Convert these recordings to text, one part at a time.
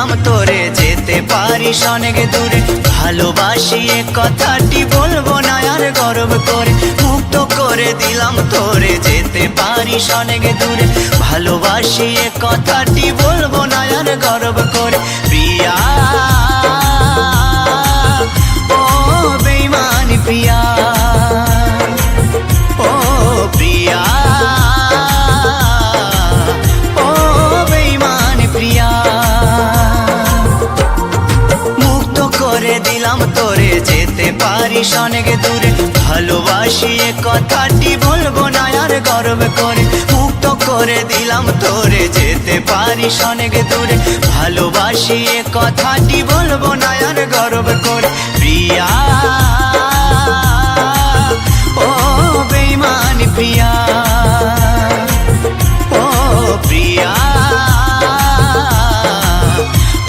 দিলাম তোরে যেতে পারিস অনেক দূরে। ভালোবাসি এ কথাটি বলবো না আর গর্ব করে, মুক্ত করে দিলাম তোরে যেতে পারিস অনেক দূরে। ভালোবাসি এ কথাটি বলবো না আর গর্ব করে। প্রিয়া ও বেঈমান প্রিয়া, ও প্রিয়া ও বেঈমান প্রিয়া। মুক্ত করে দিলাম তোরে যেতে পারিস অনেক দূরে। ভালোবাসি এ কথাটি বলবো না আর গর্ব করে, মুক্ত করে দিলাম তোরে যেতে পারিস অনেক দূরে। ভালোবাসি এ কথাটি বলবো না আর গর্ব করে। প্রিয়া ও বেঈমান প্রিয়া, ও প্রিয়া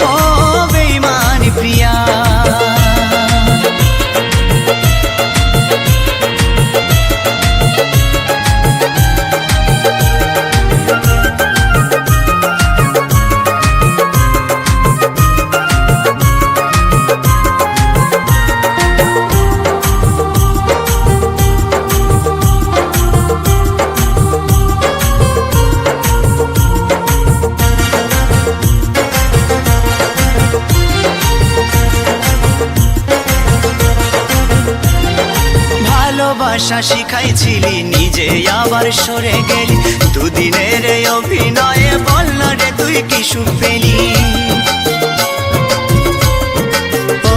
ও বেঈমান প্রিয়া। ভালোবাসা শিখাইছিলি নিজে আবার সরে গেলি। দুদিনের অভিনয়ে বল না রে তুই কি সুখ পেলি। ও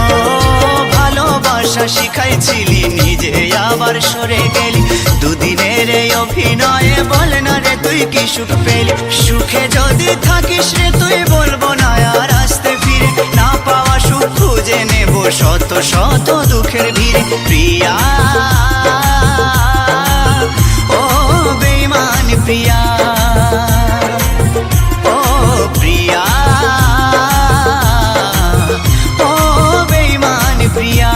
ভালোবাসা শিখাইছিলি নিজে আবার সরে গেলি। দুদিনের অভিনয়ে বল না রে তুই কি সুখ পেলি। সুখে যদি থাকিস রে তুই বলবো না আর আসতে ফিরে, না পাওয়া সুখ খুঁজে নেব শত শত দুঃখের ভিড়ে। প্রিয়া ও বেঈমান প্রিয়া, ও প্রিয়া ও বেঈমান প্রিয়া।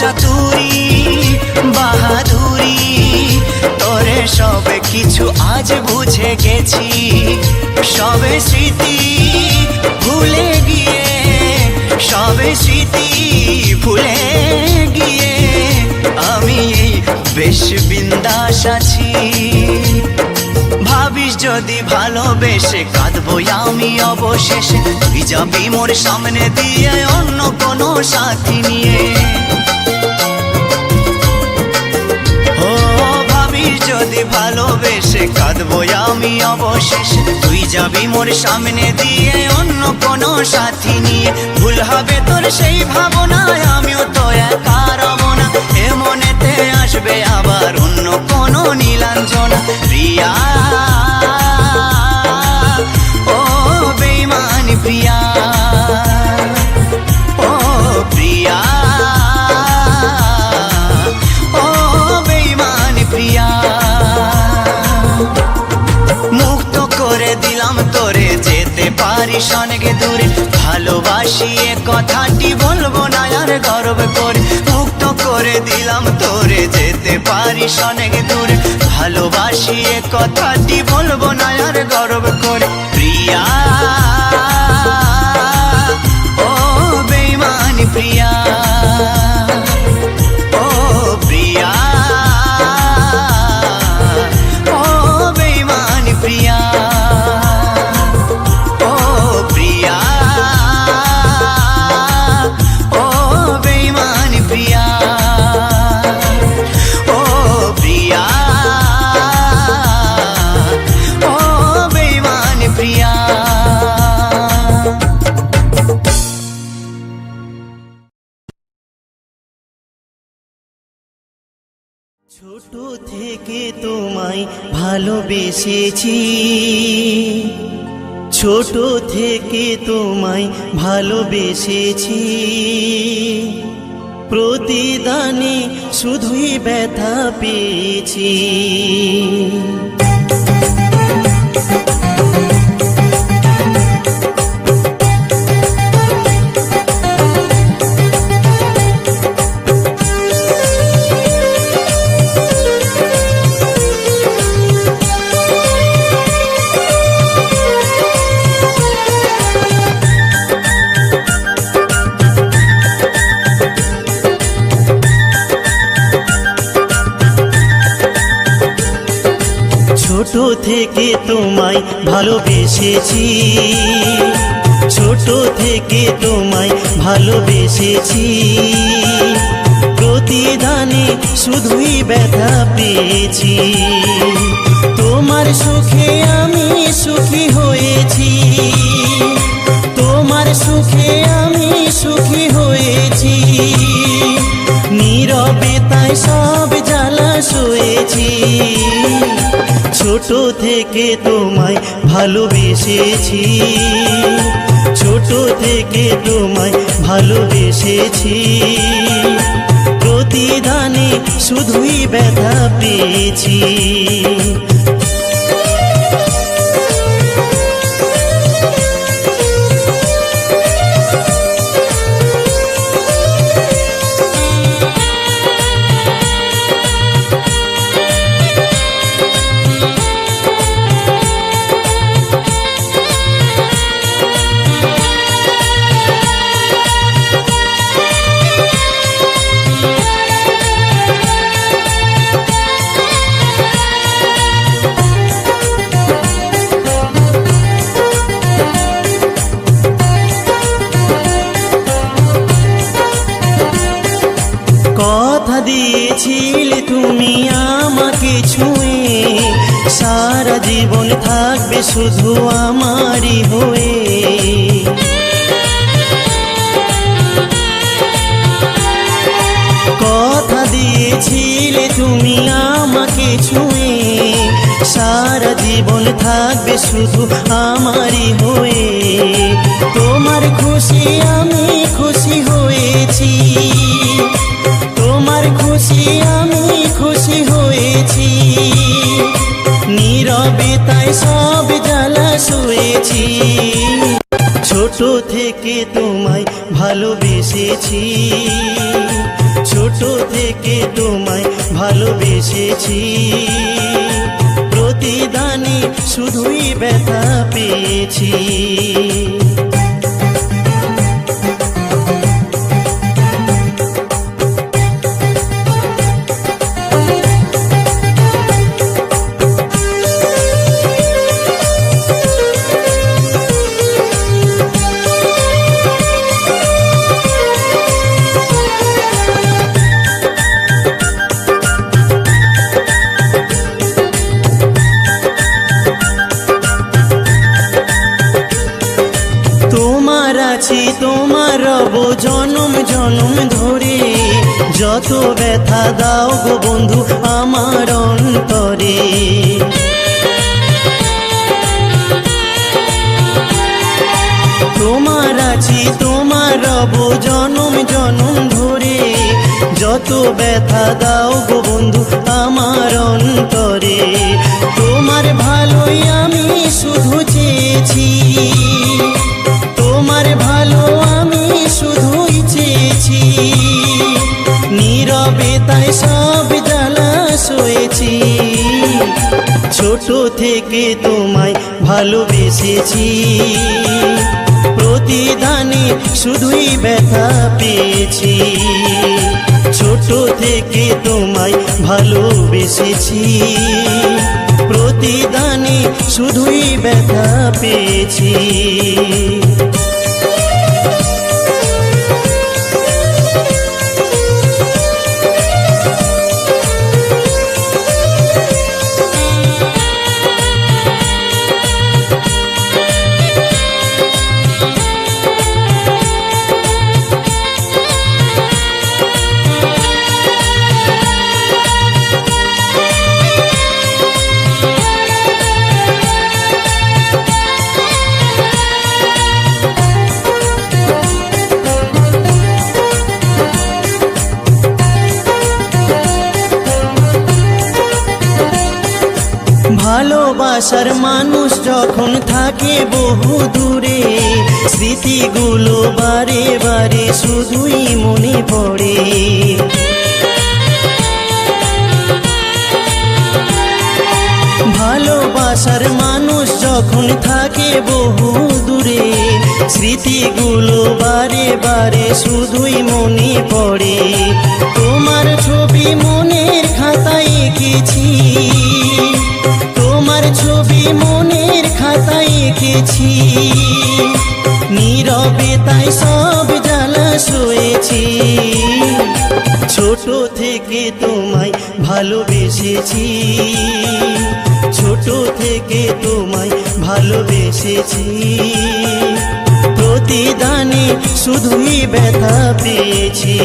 চাতুরি বাহাদুরি তোরে সবে কিছু আজ বুঝে গেছি। সবে স্মৃতি ভুলে গিয়ে, সবে স্মৃতি ভুলে গিয়ে আমি এই বেশ বিন্দাস আছি। ভাবিস যদি ভালোবেসে কাঁদবো আমি অবশেষে, তুই যাবি মোর সামনে দিয়ে অন্য কোনো সাথী নিয়ে। ও ভাবিস যদি ভালোবেসে কাঁদবো আমি অবশেষে, তুই যাবি মোর সামনে দিয়ে অন্য কোনো সাথী নিয়ে। ভুল হবে তোর সেই ভাবনায় আমিও তো একা রব না, এ মনেতে আসবে আবার অন্য কোনো নীলাঞ্জনা। প্রিয়া ও বেঈমান প্রিয়া, ও প্রিয়া ও বেঈমান প্রিয়া। মুক্ত করে দিলাম তোরে যেতে পারিস অনেক দূরে। ভালোবাসি এ কথাটি বলবো না আর গর্ব করে, মুক্ত করে দিলাম তোরে যেতে পারিস অনেক দূরে। ভালোবাসি এ কথাটি বলবো না আর গর্ব করে। প্রিয়া ও বেঈমান প্রিয়া, ও প্রিয়া ও বেঈমান প্রিয়া, ও প্রিয়া ও বেঈমান প্রিয়া, ও প্রিয়া ও বেঈমান প্রিয়া। ছোট থেকে তোমায় ভালোবেসেছি, ছোট থেকে তোমায় ভালোবেসেছি, প্রতিদানে শুধুই ব্যথা পেয়েছি। ছোট থেকে তোমায় ভালোবেসেছি, ছোট থেকে তোমায় ভালোবেসেছি, প্রতিদানে শুধুই ব্যথা পেয়েছি। তোমার সুখে আমি সুখী হয়েছি, তোমার সুখে আমি সুখী হয়েছি, নীরবে তাই সব জ্বালা সয়েছি। ছোট থেকে তোমায় ভালোবেসেছি, ছোট থেকে তোমায় ভালোবেসেছি, প্রতিদানে শুধুই ব্যথা পেয়েছি। কথা দিয়েছিলে তুমি আমাকে ছুঁয়ে, সারা জীবন থাকবে শুধু আমারই হয়ে। কথা দিয়েছিলে তুমি আমাকে ছুঁয়ে, সারা জীবন থাকবে শুধু আমারই হয়ে। তোমার খুশি আমি খুশি হয়েছি, তোমার খুশি আমি খুশি হয়েছি, নীরবে তাই সব জ্বালা সয়েছি। ছোট থেকে তোমায় ভালোবেসেছি, ছোট থেকে তোমায় ভালোবেসেছি, প্রতিদানে শুধুই ব্যথা পেয়েছি। তোমার রব জনম জনম ধরে, যত ব্যথা দাও গো বন্ধু আমার অন্তরে। তোমার আছি তোমার রব জনম জনম ধরে, যত ব্যথা দাও গো বন্ধু আমার অন্তরে। তোমার ভালোই আমি শুধু চেয়েছি, তোমার ভালো আমি শুধুই চেয়েছি, নীরবে তাই সব জ্বালা সয়েছি। ছোট থেকে তোমায় ভালোবেসেছি, প্রতিদানে শুধুই ব্যথা পেয়েছি। ছোট থেকে তোমায় ভালোবেসেছি, প্রতিদানে শুধুই ব্যথা পেয়েছি। ভালোবাসার মানুষ যখন থাকে বহু দূরে, স্মৃতিগুলো বারে বারে শুধুই মনে পড়ে। ভালোবাসার মানুষ যখন থাকে বহু দূরে, স্মৃতিগুলো বারে বারে শুধুই মনে পড়ে। তোমার ছবি মনের খাতায় এঁকেছি, তোমার ছবি মনের খাতায় এঁকেছি, নীরবে তাই সব জ্বালা সয়েছি। ছোট থেকে তোমায় ভালোবেসেছি, ছোট থেকে তোমায় ভালোবেসেছি, প্রতিদানে শুধুই ব্যথা পেয়েছি।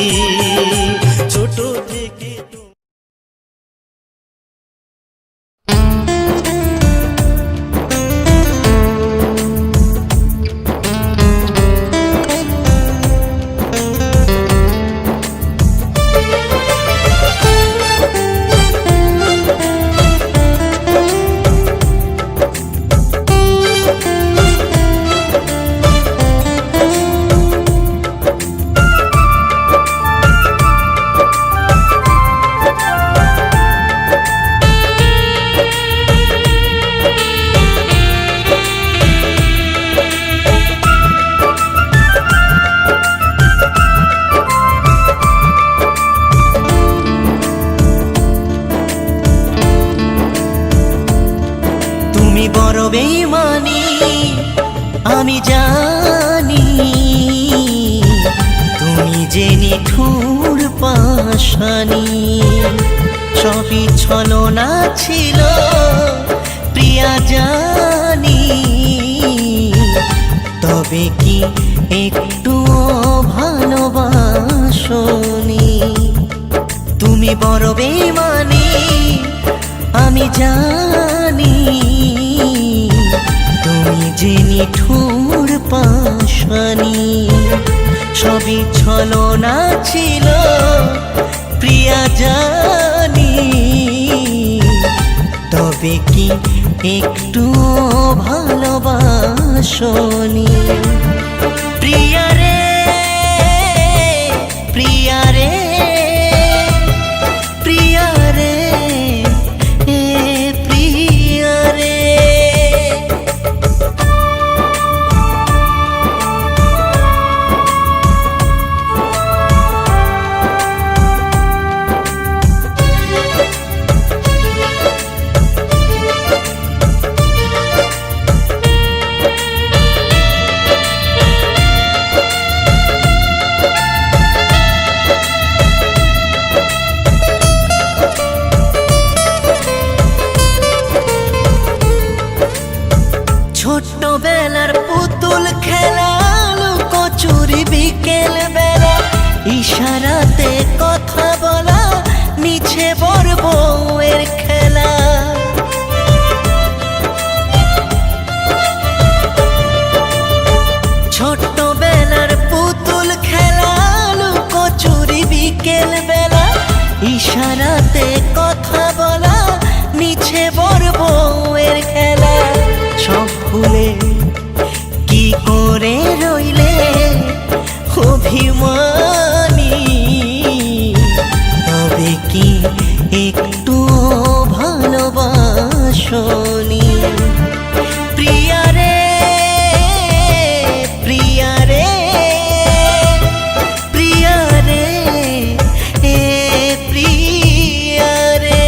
ছোট থেকে বড় বেঈমানি আমি জানি, তুমি যে নিঠুর পাষাণী। সবই ছলনা ছিল প্রিয়া জানি, তবে কি একটুও ভালোবাসনি। তুমি বড় বেঈমানি আমি জানি, তুমি যে নিঠুর পাষাণী। সবই ছলনা ছিল প্রিয়া জানি, তবে কি একটু ভালোবাসনি। প্রিয়া রে প্রিয়া রে প্রিয়া রে প্রিয়া রে। ছোট্টবেলার পুতুল খেলা, লুকোচুরি বিকেল বেলা, ইশারাতে কথা বলা, নিচে বড় বউয়ের খেলা। ছোট্টবেলার পুতুল খেলা, লুকোচুরি বিকেল বেলা, ইশারাতে কথা বলা, নিচে বড় বউয়ের খেলা। সব ভুলে কি করে রইলে অভিমানী, তবে কি একটু ভালোবাসনি। প্রিয়া রে প্রিয়া রে প্রিয়া রে প্রিয়া রে।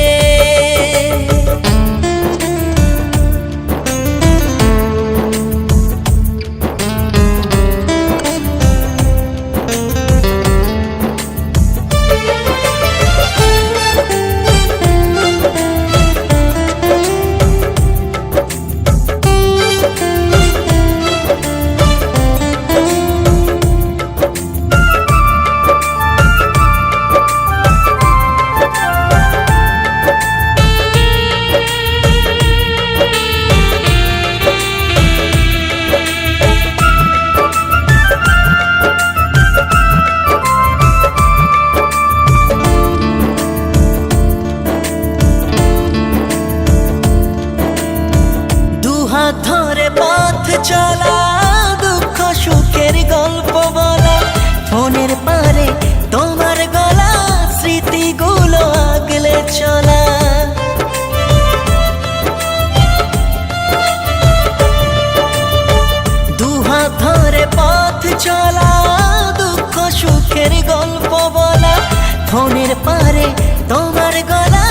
চলা। দুহাত ধরে পথ চলা, দুঃখ সুখের গল্প বলা, ফোনের পারে তোমার গলা,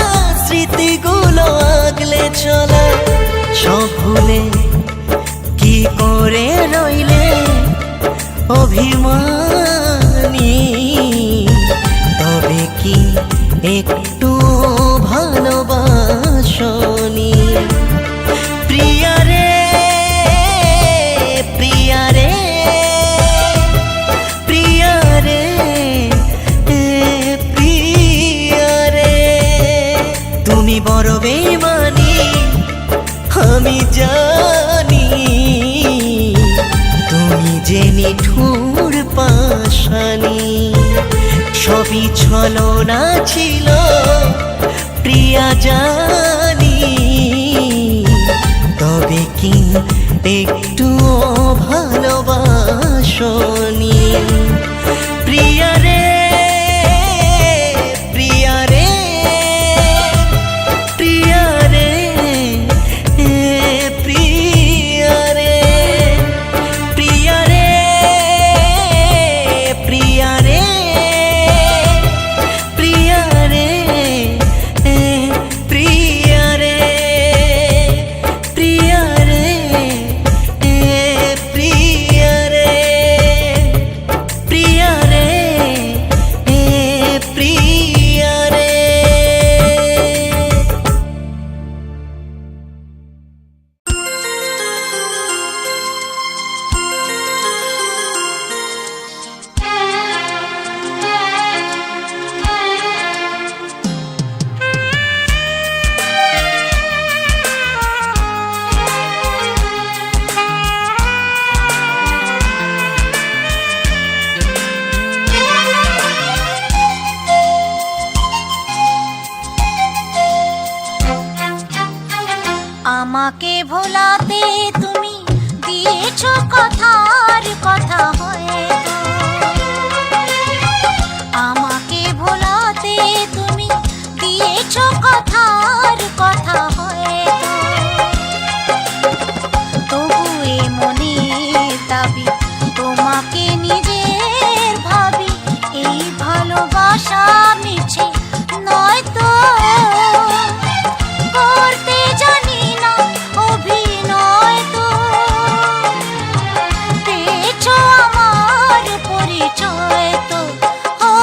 স্মৃতিগুলো আগলে চলা। সব ভুলে কি করে রইলে অভিমানী, তবে কি একটু ভালোবাসনি? প্রিয়া রে, প্রিয়া রে, প্রিয়া রে, প্রিয়া রে, তুমি বড় বেইমানি আমি জানি, তুমি যে নিঠুর পাশানি। সবই ছলনা ছিল প্রিয়া জানি, তবে কি একটু ভালোবাসনি? প্রিয়া রে, প্রিয়া রে, প্রিয়া রে, প্রিয়া রে, প্রিয়া রে, প্রিয়া রে, প্রিয়া রে, প্রিয়া রে, প্রিয়া রে, প্রিয়া রে, প্রিয়া রে, প্রিয়া রে। আমাকে ভোলাতে তুমি দিয়েছো কথার কথা হয়তো, আমাকে ভোলাতে তুমি দিয়েছো কথার কথা হয়তো, তবু এ মনে দাবি তোমাকে নিজের ভাবি, এই ভালোবাসা মিছে নয়তো। করতে জানি না অভিনয় তো, পেয়েছো আমার পরিচয় তো। ও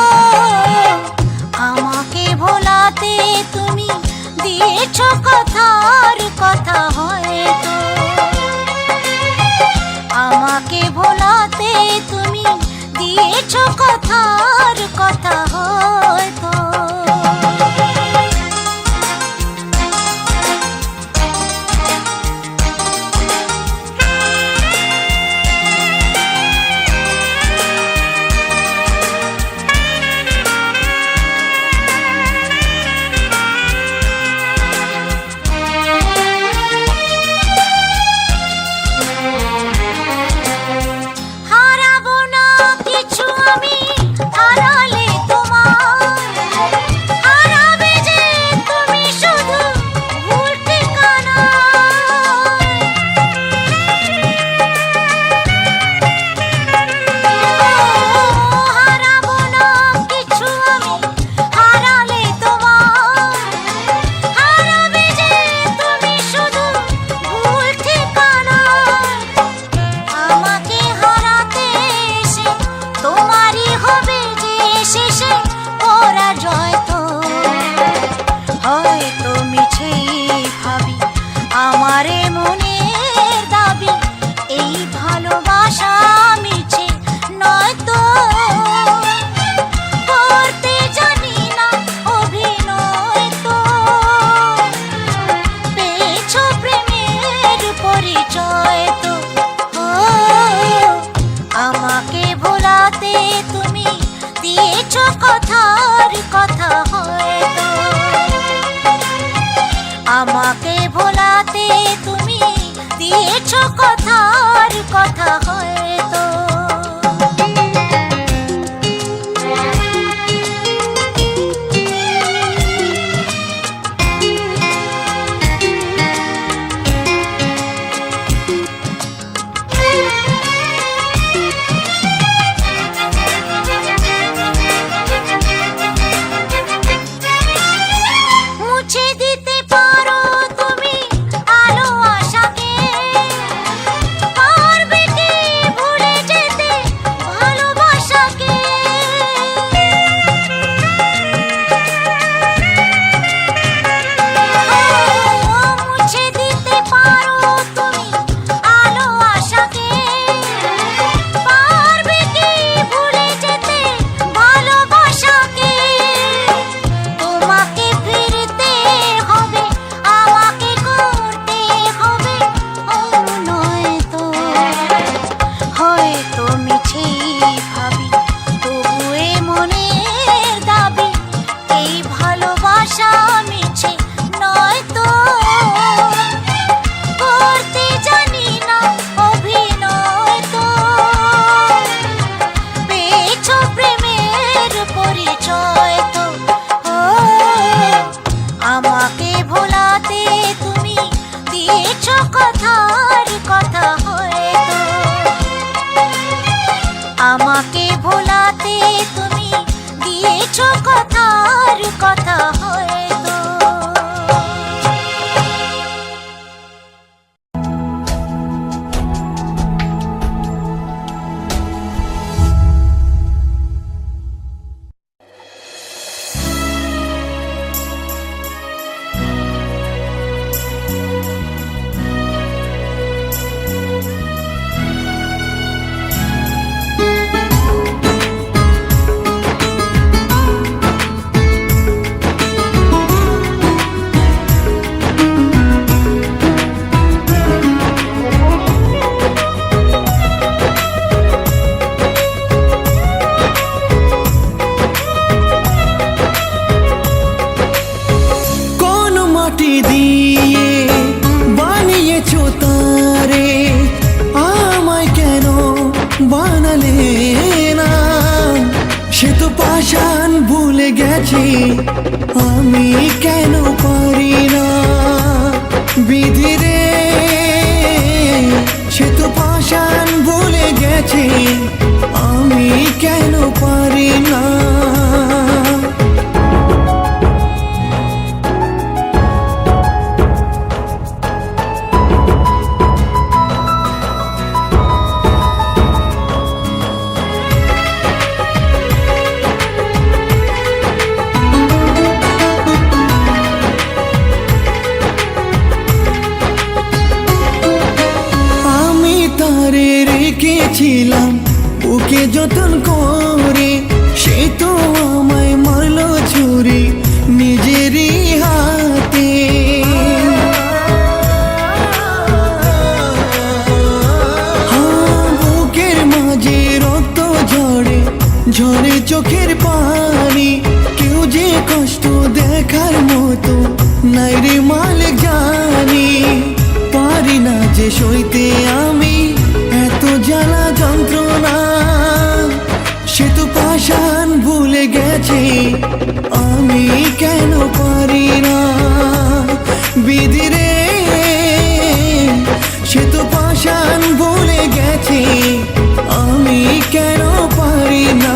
আমাকে ভোলাতে তুমি দিয়েছো কথার কথা হয়তো, আমাকে ভোলাতে তুমি দিয়েছো কথার কথা হয়তো। হারাবো না কিছু আমি হারালে তোমার, হারাবে যে তুমি শুধু ভুল ঠিকানা। হারাবো না কিছু আমি হারালে তোমার, হারাবে যে তুমি শুধু ভুল ঠিকানা। আমাকে হারাতে এসে তোমারই হবে যে শেষে পরাজয় তো। হয়তো মিছেই ভাবি আমারে মনের দাবি, এই ভালোবাসা মিছে নয়তো। করতে জানি না অভিনয় তো, পেয়েছো প্রেমের পরিচয় তো। ও আমাকে ভোলাতে তুমি দিয়েছো কথার কথা হয়তো, আমাকে ভোলাতে তুমি দিয়েছো কথার কথা হয়তো। আশা মিছে নয় তো, করতে জানি না অভিনয় তো, পেয়েছো প্রেমের পরিচয় তো। ও আমাকে ভোলাতে তুমি দিয়েছো কথার কথা হয়তো, আমাকে ভোলাতে তুমি দিয়েছো কথার কথা হয়তো। পাষাণ ভুলে গেছি আমি কেন পারি না বিধি রে, সে তো পাষাণ ভুলে গেছি আমি কেন পারি না। রেখেছিলাম ওকে যতন করে, সে তো আমায় মারলো ছুরি নিজেরই হাতে। বুকের মাঝে রক্ত ঝরে ঝরে চোখের পানি, কেউ যে কষ্ট দেখার মতো নাই রে মালিক জানি। পারি না যে সইতে আমি এত জ্বালা যন্ত্রণা, সে তো পাষাণ ভুলে গেছে আমি কেন পারি না বিধি রে, সে তো পাষাণ ভুলে গেছে আমি কেন পারি না।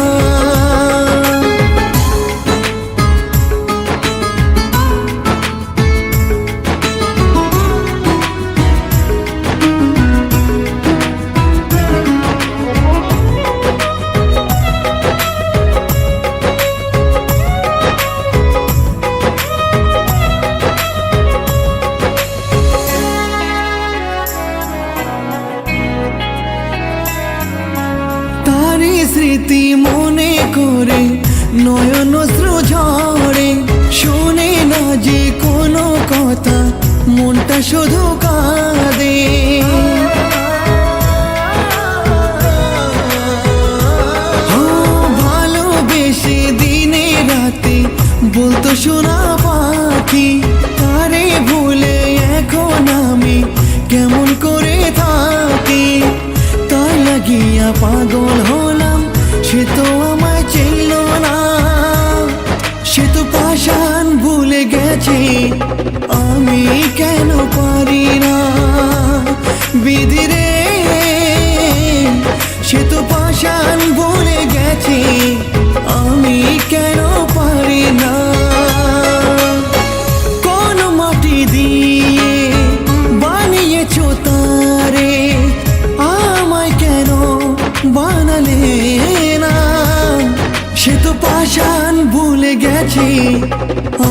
স্মৃতি মনে করে নয়ন অশ্রু ঝরে, শোনে না যে কোনো কথা মনটা শুধু কাঁদে। ভালোবেসে দিনে রাতে বলতো সোনা পাখি, তারে ভুলে এখন আমি কেমন করে থাকি। তাই লাগিয়া পাগল হলাম, সে তো আমায় চিনল না, সে তো পাষাণ ভুলে গেছে আমি কেন পারি না বিধি রে, সে তো পাষাণ ভুলে গেছে আমি কেন পারি না। কোন মাটি দিয়ে বানিয়েছো তারে, আমায় কেন বানালে না, সে তো পাষাণ ভুলে গেছে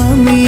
আমি